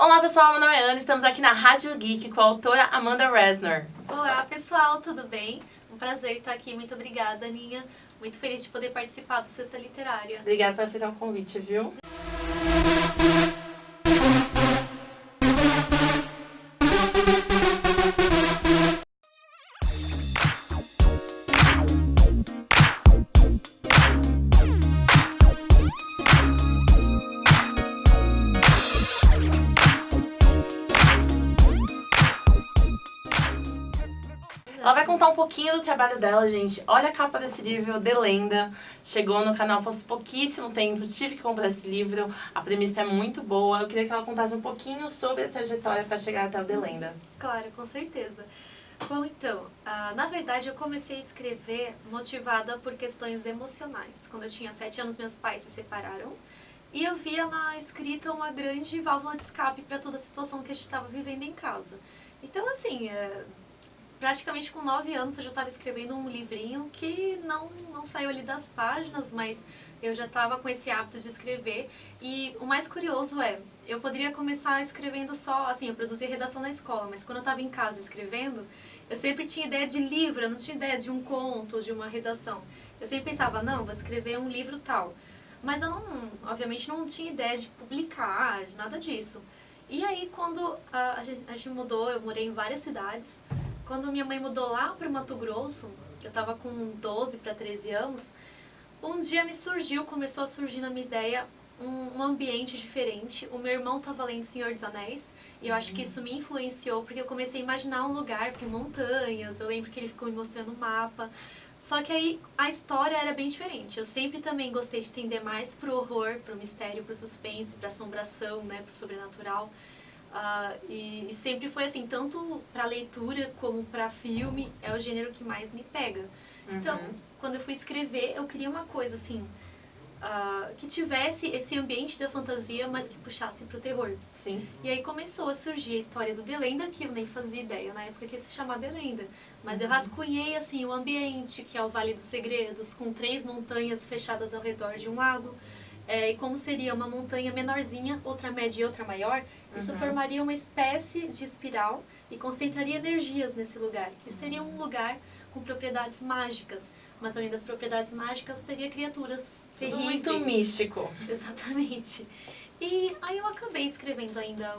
Olá pessoal, meu nome é Ana, estamos aqui na Rádio Geek com a autora Amanda Resner. Olá pessoal, tudo bem? Um prazer estar aqui, muito obrigada Aninha. Muito feliz de poder participar do Sexta Literária. Obrigada por aceitar o convite, viu? Ela vai contar um pouquinho do trabalho dela, gente. Olha a capa desse livro, The Lenda. Chegou no canal faz pouquíssimo tempo, tive que comprar esse livro. A premissa é muito boa. Eu queria que ela contasse um pouquinho sobre a trajetória para chegar até o The Lenda. Claro, com certeza. Bom, então, na verdade eu comecei a escrever motivada por questões emocionais. Quando eu tinha 7 anos, meus pais se separaram. E eu via na escrita uma grande válvula de escape para toda a situação que a gente estava vivendo em casa. Então, assim, praticamente com 9 anos eu já estava escrevendo um livrinho que não saiu ali das páginas, mas eu já estava com esse hábito de escrever. E o mais curioso eu poderia começar escrevendo só, assim, eu produzia redação na escola, mas quando eu estava em casa escrevendo, eu sempre tinha ideia de livro, eu não tinha ideia de um conto, de uma redação. Eu sempre pensava, não, vou escrever um livro tal. Mas eu obviamente não tinha ideia de publicar, de nada disso. E aí quando a gente mudou, eu morei em várias cidades. Quando minha mãe mudou lá para o Mato Grosso, eu estava com 12 para 13 anos, um dia começou a surgir na minha ideia um ambiente diferente. O meu irmão estava lendo Senhor dos Anéis, e eu acho que isso me influenciou, porque eu comecei a imaginar um lugar com montanhas, eu lembro que ele ficou me mostrando o mapa. Só que aí a história era bem diferente. Eu sempre também gostei de tender mais pro horror, pro mistério, pro suspense, pra assombração, né, pro sobrenatural. E sempre foi assim, tanto pra leitura como pra filme, é o gênero que mais me pega. Então, quando eu fui escrever, eu queria uma coisa assim, que tivesse esse ambiente da fantasia, mas que puxasse pro terror. Sim. E aí começou a surgir a história do The Lenda, que eu nem fazia ideia na época que ia se chamar The Lenda. Mas eu rascunhei assim o ambiente, que é o Vale dos Segredos, com 3 montanhas fechadas ao redor de um lago. E como seria uma montanha menorzinha, outra média e outra maior, isso formaria uma espécie de espiral e concentraria energias nesse lugar, que seria um lugar com propriedades mágicas. Mas além das propriedades mágicas, teria criaturas terríveis. Muito místico. Exatamente. E aí eu acabei escrevendo ainda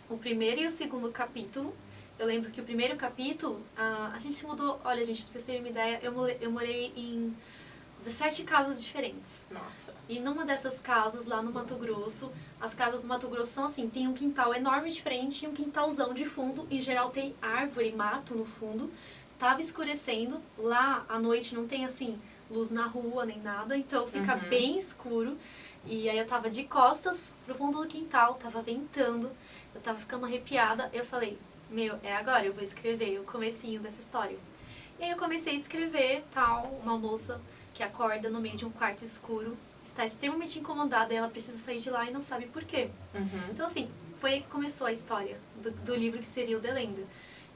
o primeiro e o segundo capítulo. Eu lembro que o primeiro capítulo, a gente se mudou... Olha, gente, pra vocês terem uma ideia, eu morei em 17 casas diferentes. Nossa. E numa dessas casas, lá no Mato Grosso, as casas do Mato Grosso são assim, tem um quintal enorme de frente e um quintalzão de fundo. Em geral tem árvore, mato no fundo. Tava escurecendo, lá à noite não tem assim, luz na rua nem nada, então fica bem escuro. E aí eu tava de costas pro fundo do quintal, tava ventando, eu tava ficando arrepiada. Eu falei, meu, é agora, eu vou escrever o comecinho dessa história. E aí eu comecei a escrever, tal, uma moça que acorda no meio de um quarto escuro, está extremamente incomodada e ela precisa sair de lá e não sabe por quê. Então assim, foi aí que começou a história do livro que seria o The Lenda.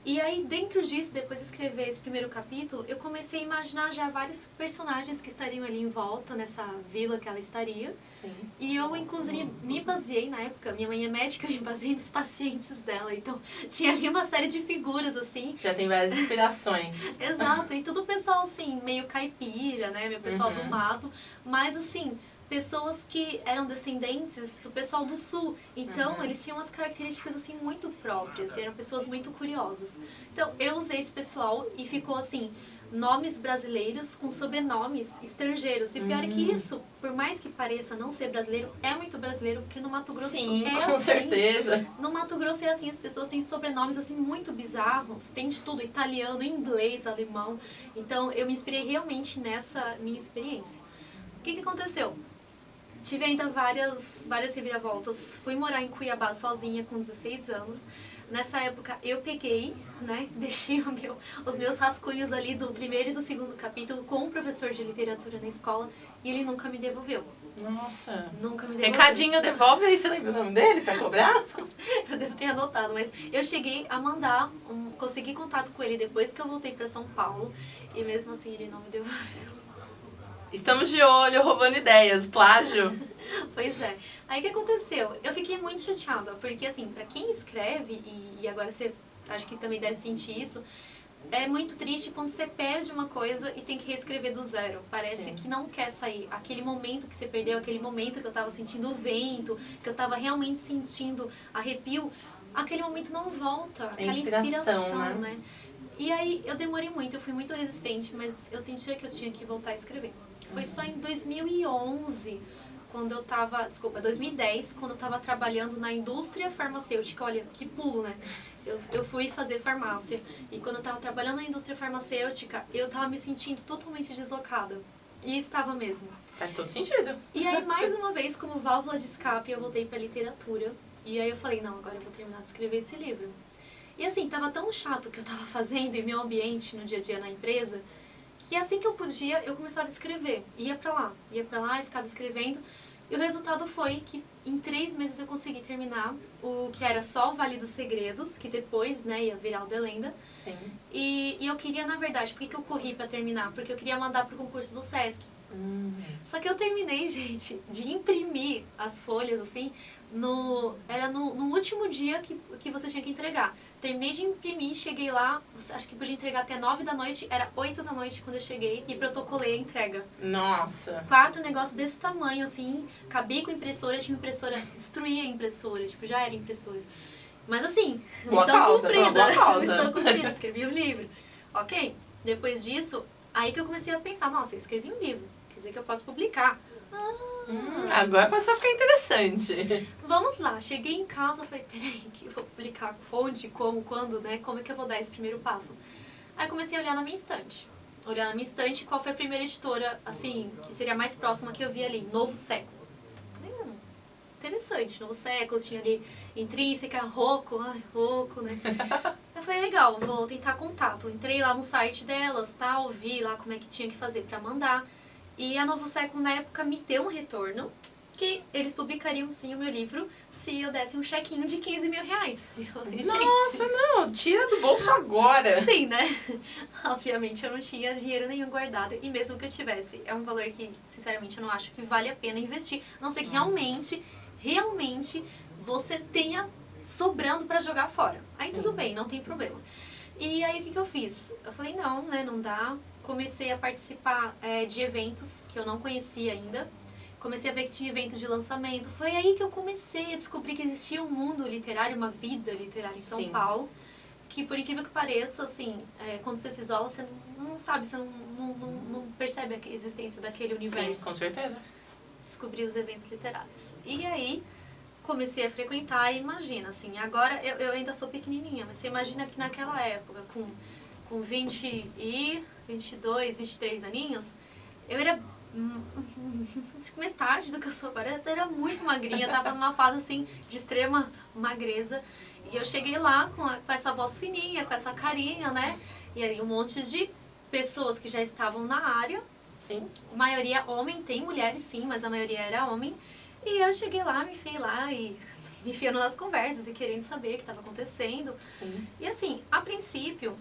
E aí, dentro disso, depois de escrever esse primeiro capítulo, eu comecei a imaginar já vários personagens que estariam ali em volta, nessa vila que ela estaria. Sim. E eu, inclusive, me baseei na época, minha mãe é médica, eu me baseei nos pacientes dela. Então, tinha ali uma série de figuras, assim. Já tem várias inspirações. Exato, e tudo pessoal, assim, meio caipira, né, meu pessoal do mato. Mas, assim, pessoas que eram descendentes do pessoal do sul. Então, eles tinham umas características, assim, muito próprias. E eram pessoas muito curiosas. Então, eu usei esse pessoal e ficou, assim, nomes brasileiros com sobrenomes estrangeiros. E pior é que isso, por mais que pareça não ser brasileiro, é muito brasileiro, porque no Mato Grosso Sim, é com assim. certeza. No Mato Grosso é assim, as pessoas têm sobrenomes assim muito bizarros, tem de tudo, italiano, inglês, alemão. Então, eu me inspirei realmente nessa minha experiência. O que aconteceu? Tive ainda várias reviravoltas. Fui morar em Cuiabá sozinha com 16 anos. Nessa época eu peguei, né, deixei os meus rascunhos ali do primeiro e do segundo capítulo com um professor de literatura na escola e ele nunca me devolveu. Nossa. Nunca me devolveu. Recadinho, devolve aí, você lembra o nome dele pra cobrar? Eu devo ter anotado, mas eu cheguei a mandar, consegui contato com ele depois que eu voltei pra São Paulo e mesmo assim ele não me devolveu. Estamos de olho, roubando ideias, plágio. Pois é. Aí o que aconteceu? Eu fiquei muito chateada, porque assim, pra quem escreve, e agora você acho que também deve sentir isso, é muito triste quando você perde uma coisa e tem que reescrever do zero. Parece Sim. que não quer sair. Aquele momento que você perdeu, aquele momento que eu tava sentindo o vento, que eu tava realmente sentindo arrepio, aquele momento não volta. Aquela inspiração, né? E aí eu demorei muito, eu fui muito resistente, mas eu sentia que eu tinha que voltar a escrever. Foi só em 2011, quando eu tava, desculpa, 2010, quando eu tava trabalhando na indústria farmacêutica. Olha, que pulo, né? Eu fui fazer farmácia. E quando eu tava trabalhando na indústria farmacêutica, eu tava me sentindo totalmente deslocada. E estava mesmo. Faz todo sentido. E aí, mais uma vez, como válvula de escape, eu voltei pra literatura. E aí eu falei, não, agora eu vou terminar de escrever esse livro. E assim, tava tão chato o que eu tava fazendo e meu ambiente no dia a dia na empresa, que assim que eu podia, eu começava a escrever. Ia pra lá e ficava escrevendo. E o resultado foi que em 3 meses eu consegui terminar o que era só o Vale dos Segredos, que depois, né, ia virar o Delenda. Sim. E eu queria, na verdade, por que eu corri pra terminar? Porque eu queria mandar pro concurso do Sesc. Só que eu terminei, gente, de imprimir as folhas, assim, era no último dia que você tinha que entregar. Terminei de imprimir, cheguei lá, acho que podia entregar até 9 da noite, era 8 da noite quando eu cheguei e protocolei a entrega. Nossa. 4 negócios desse tamanho, assim, acabei com a impressora, tinha impressora, destruí a impressora, tipo, já era impressora. Mas assim, Boa missão causa, cumprida, boa causa. missão cumprida, escrevi o livro. Ok, depois disso, aí que eu comecei a pensar, nossa, eu escrevi um livro, quer dizer que eu posso publicar. Agora começou a ficar interessante. Vamos lá, cheguei em casa, falei, peraí, que eu vou publicar onde, como, quando, né? Como é que eu vou dar esse primeiro passo? Aí comecei a olhar na minha estante. Olhar na minha estante qual foi a primeira editora, assim, que seria a mais próxima que eu vi ali, Novo Século. Falei, interessante, Novo Século, tinha ali Intrínseca, Rocco, né? Eu falei, legal, vou tentar contato. Entrei lá no site delas, tal, vi lá como é que tinha que fazer pra mandar. E a Novo Século, na época, me deu um retorno que eles publicariam, sim, o meu livro se eu desse um chequinho de 15 mil reais. Eu falei, Nossa, não, tira do bolso agora. sim, né? Obviamente, eu não tinha dinheiro nenhum guardado. E mesmo que eu tivesse, é um valor que, sinceramente, eu não acho que vale a pena investir. A não ser que realmente, você tenha sobrando pra jogar fora. Aí tudo bem, não tem problema. E aí, o que eu fiz? Eu falei, não, né, não dá. Comecei a participar de eventos que eu não conhecia ainda. Comecei a ver que tinha eventos de lançamento. Foi aí que eu comecei a descobrir que existia um mundo literário, uma vida literária em São Paulo. Que, por incrível que pareça, assim, quando você se isola, você não sabe, você não percebe a existência daquele universo. Sim, com certeza. Descobri os eventos literários. E aí, comecei a frequentar e imagina, assim, agora eu ainda sou pequenininha, mas você imagina que naquela época, com 22, 23 aninhos, eu era metade do que eu sou agora. Eu era muito magrinha, tava numa fase assim de extrema magreza. E eu cheguei lá com essa voz fininha, com essa carinha, né? E aí um monte de pessoas que já estavam na área. Sim. A maioria homem, tem mulheres sim, mas a maioria era homem. E eu cheguei lá, me enfiei lá e me enfiando nas conversas e querendo saber o que estava acontecendo. Sim. E assim, a princípio,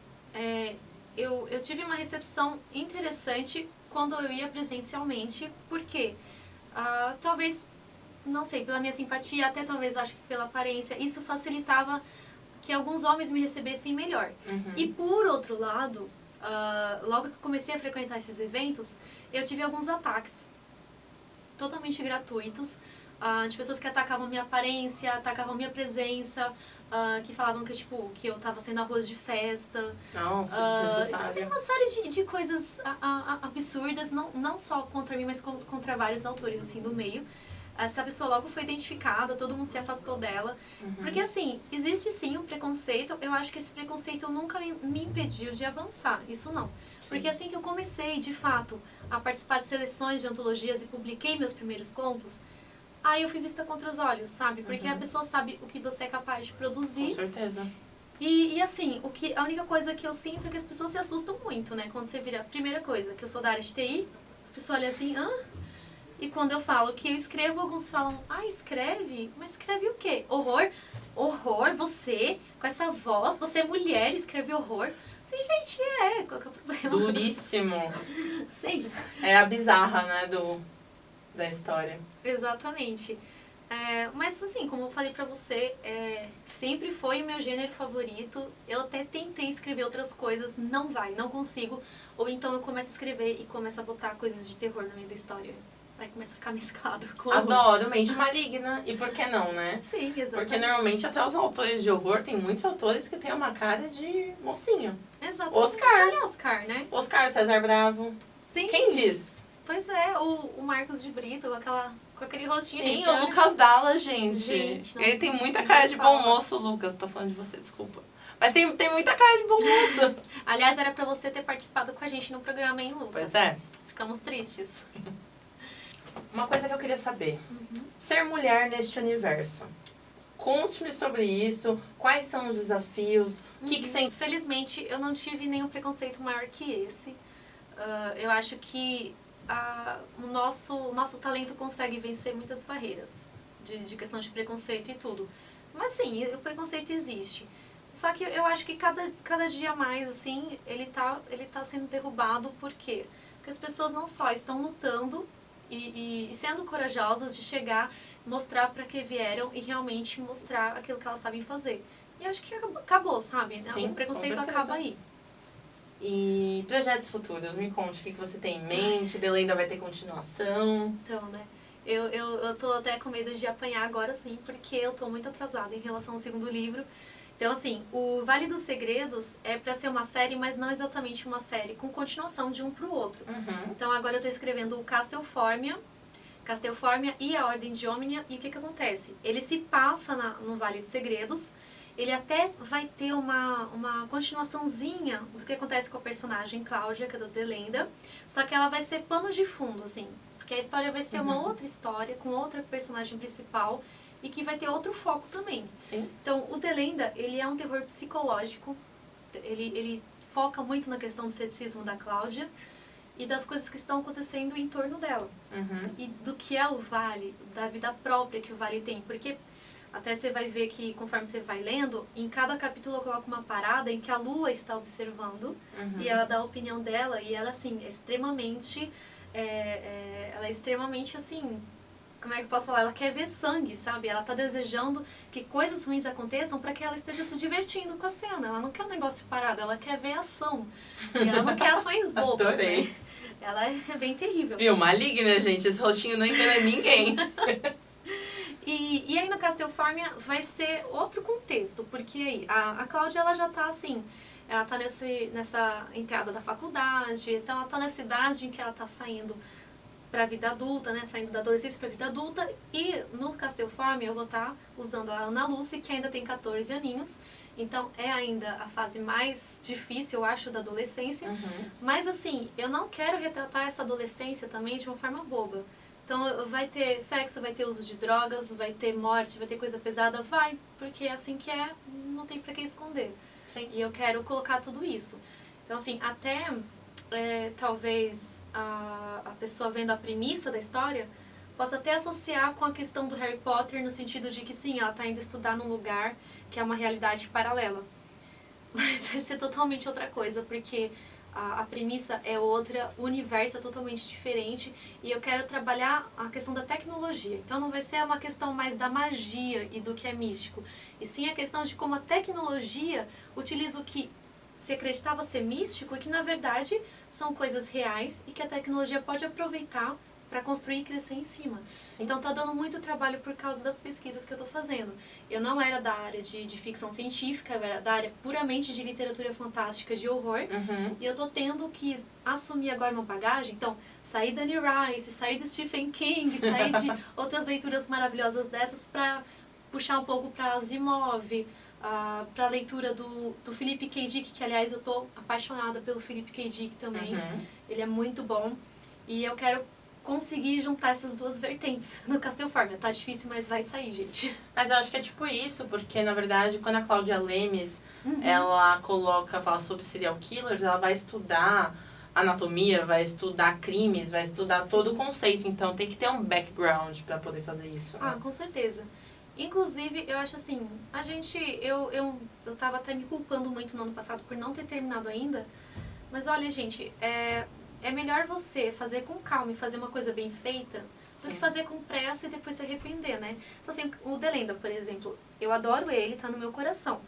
eu tive uma recepção interessante quando eu ia presencialmente, porque talvez, não sei, pela minha simpatia, até talvez acho que pela aparência, isso facilitava que alguns homens me recebessem melhor. E por outro lado, logo que eu comecei a frequentar esses eventos, eu tive alguns ataques totalmente gratuitos, de pessoas que atacavam minha aparência, atacavam minha presença, que falavam que eu tava saindo arroz de festa. Nossa, então, assim, uma série de coisas absurdas, não só contra mim, mas contra vários autores, assim, do meio. Essa pessoa logo foi identificada, todo mundo se afastou dela. Porque, assim, existe sim um preconceito. Eu acho que esse preconceito nunca me impediu de avançar, isso não. Porque assim que eu comecei, de fato, a participar de seleções de antologias e publiquei meus primeiros contos, aí eu fui vista contra os olhos, sabe? Porque a pessoa sabe o que você é capaz de produzir. Com certeza. E assim, a única coisa que eu sinto é que as pessoas se assustam muito, né? Quando você vira, primeira coisa, que eu sou da área de TI, a pessoa olha assim, hã? E quando eu falo que eu escrevo, alguns falam, escreve? Mas escreve o quê? Horror? Horror? Você, com essa voz, você é mulher, escreve horror? Sim, gente, qual que é o problema? Duríssimo. Sim. É a bizarra, né, da história. Exatamente. Mas assim, como eu falei pra você, sempre foi o meu gênero favorito. Eu até tentei escrever outras coisas, não consigo. Ou então eu começo a escrever e começo a botar coisas de terror no meio da história. Aí começa a ficar mesclado com... Adoro Mente Maligna. E por que não, né? Sim, exatamente. Porque normalmente até os autores de horror, tem muitos autores que têm uma cara de mocinho. Exatamente. Oscar. Olha Oscar, né? Oscar, César Bravo. Sim. Quem diz? Pois é, o Marcos de Brito, com aquele rostinho. Sim, gente, o olha. Lucas Dalla, gente. Gente, não- Ele tem muita não cara de bom fala. moço, Lucas. Tô falando de você, desculpa. Mas tem muita cara de bom moço. Aliás, era pra você ter participado com a gente no programa, hein, Lucas? Pois é. Ficamos tristes. Uma coisa que eu queria saber. Ser mulher neste universo. Conte-me sobre isso. Quais são os desafios? O que você... Infelizmente, eu não tive nenhum preconceito maior que esse. Eu acho que o nosso talento consegue vencer muitas barreiras de questão de preconceito e tudo. Mas sim, o preconceito existe. Só que eu acho que cada dia mais, assim, ele tá sendo derrubado. Por quê? Porque as pessoas não só estão lutando e sendo corajosas de chegar, mostrar pra que vieram e realmente mostrar aquilo que elas sabem fazer. E acho que acabou, sabe? Sim, O preconceito com certeza. acaba aí. E projetos futuros? Me conte o que você tem em mente. Delenda vai ter continuação. Então, né? Eu tô até com medo de apanhar agora sim, porque eu tô muito atrasada em relação ao segundo livro. Então, assim, o Vale dos Segredos é pra ser uma série, mas não exatamente uma série, com continuação de um pro outro. Uhum. Então, agora eu tô escrevendo o Castlefórmia e a Ordem de Omnia. E o que acontece? Ele se passa no Vale dos Segredos. Ele até vai ter uma continuaçãozinha do que acontece com a personagem Cláudia, que é do Delenda. Só que ela vai ser pano de fundo, assim. Porque a história vai ser uma outra história, com outra personagem principal. E que vai ter outro foco também. Sim. Então, o Delenda, ele é um terror psicológico. Ele foca muito na questão do ceticismo da Cláudia e das coisas que estão acontecendo em torno dela. Uhum. E do que é o Vale, da vida própria que o Vale tem. Porque até você vai ver que, conforme você vai lendo, em cada capítulo eu coloco uma parada em que a Lua está observando. Uhum. E ela dá a opinião dela. E ela, assim, é extremamente... ela é extremamente, assim... Como é que eu posso falar? Ela quer ver sangue, sabe? Ela tá desejando que coisas ruins aconteçam para que ela esteja se divertindo com a cena. Ela não quer um negócio parado, ela quer ver ação. E ela não quer ações bobas, Adorei. né? Ela é bem terrível. Viu? Maligna, gente. Esse rostinho não engana ninguém. E aí no Castlefórmia vai ser outro contexto, porque aí a Cláudia ela já tá assim, ela tá nessa entrada da faculdade, então ela tá nessa idade em que ela tá saindo pra vida adulta, né, saindo da adolescência pra vida adulta, e no Castlefórmia eu vou estar usando a Ana Lucy, que ainda tem 14 aninhos, então é ainda a fase mais difícil, eu acho, da adolescência, mas assim, eu não quero retratar essa adolescência também de uma forma boba. Então vai ter sexo, vai ter uso de drogas, vai ter morte, vai ter coisa pesada, vai, porque é assim que é, não tem pra que esconder. Sim. E eu quero colocar tudo isso. Então assim, até talvez a pessoa vendo a premissa da história possa até associar com a questão do Harry Potter no sentido de que sim, ela tá indo estudar num lugar que é uma realidade paralela. Mas vai ser totalmente outra coisa, porque a premissa é outra, o universo é totalmente diferente e eu quero trabalhar a questão da tecnologia. Então não vai ser uma questão mais da magia e do que é místico, e sim a questão de como a tecnologia utiliza o que se acreditava ser místico e que na verdade são coisas reais e que a tecnologia pode aproveitar para construir e crescer em cima. Sim. Então tá dando muito trabalho por causa das pesquisas que eu tô fazendo. Eu não era da área de ficção científica, eu era da área puramente de literatura fantástica, de horror. E eu tô tendo que assumir agora uma bagagem. Então, sair da Anne Rice, sair de Stephen King, sair de outras leituras maravilhosas dessas pra puxar um pouco pra Asimov, pra leitura do Philip K. Dick, que aliás eu tô apaixonada pelo Philip K. Dick também. Ele é muito bom. E eu quero conseguir juntar essas duas vertentes no Castlefórmia. Tá difícil, mas vai sair, gente. Mas eu acho que é tipo isso, porque na verdade quando a Cláudia Lemes ela fala sobre serial killers, ela vai estudar anatomia, vai estudar crimes, vai estudar todo o conceito. Então tem que ter um background pra poder fazer isso, né? Com certeza. Inclusive, eu acho assim, eu tava até me culpando muito no ano passado por não ter terminado ainda. Mas olha, gente, é melhor você fazer com calma e fazer uma coisa bem feita do Sim. que fazer com pressa e depois se arrepender, né? Então, assim, o Delenda, por exemplo, eu adoro ele, tá no meu coração.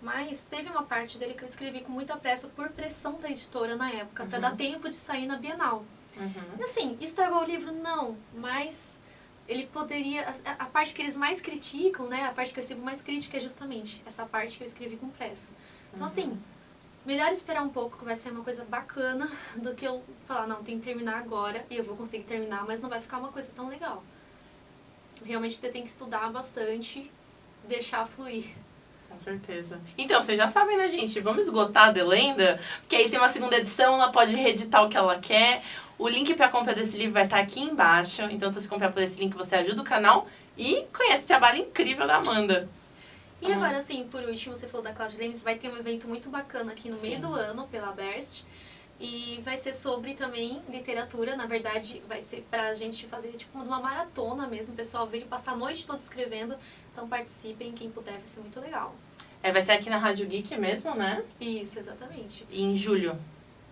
Mas teve uma parte dele que eu escrevi com muita pressa por pressão da editora na época, pra dar tempo de sair na Bienal. E assim, estragou o livro? Não, mas ele poderia... A parte que eles mais criticam, né? A parte que eu recebo mais crítica é justamente essa parte que eu escrevi com pressa. Então, assim, melhor esperar um pouco, que vai ser uma coisa bacana, do que eu falar, não, tem que terminar agora, e eu vou conseguir terminar, mas não vai ficar uma coisa tão legal. Realmente você tem que estudar bastante, deixar fluir. Com certeza. Então, vocês já sabem, né, gente? Vamos esgotar a Delenda, porque aí tem uma segunda edição, ela pode reeditar o que ela quer. O link para compra desse livro vai estar aqui embaixo. Então, se você comprar por esse link, você ajuda o canal e conhece esse trabalho incrível da Amanda. E agora, assim, por último, você falou da Cloud Games, vai ter um evento muito bacana aqui no meio do ano, pela Berst. E vai ser sobre também literatura. Na verdade, vai ser pra gente fazer tipo uma maratona mesmo. O pessoal vir e passar a noite toda escrevendo. Então participem, quem puder, vai ser muito legal. Vai ser aqui na Rádio Geek mesmo, né? Isso, exatamente. Em julho.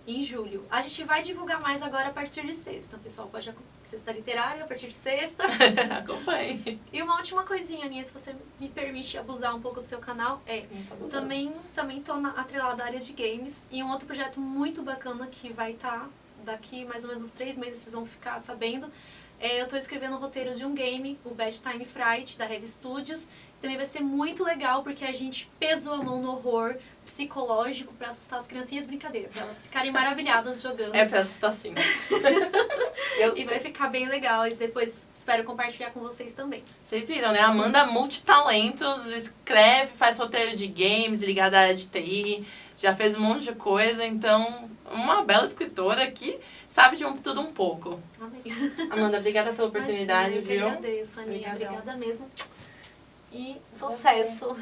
Em julho. A gente vai divulgar mais agora a partir de sexta. O pessoal pode... Sexta literária, a partir de sexta. Acompanhe. E uma última coisinha, Aninha, se você me permite abusar um pouco do seu canal, também tô atrelada à área de games. E um outro projeto muito bacana que vai estar daqui mais ou menos uns 3 meses, vocês vão ficar sabendo. Eu tô escrevendo o roteiro de um game, o Bad Time Fright, da Heavy Studios. Também vai ser muito legal, porque a gente pesou a mão no horror psicológico pra assustar as criancinhas. Brincadeira, pra elas ficarem maravilhadas jogando. É pra assustar sim. E vai ficar bem legal. E depois espero compartilhar com vocês também. Vocês viram, né? Amanda multitalentos, escreve, faz roteiro de games, ligada à área de TI, já fez um monte de coisa, então uma bela escritora que sabe de tudo um pouco. Amém. Amanda, obrigada pela oportunidade, Imagina, eu que viu? agradeço, Aninha. Obrigadão. Obrigada mesmo. E sucesso!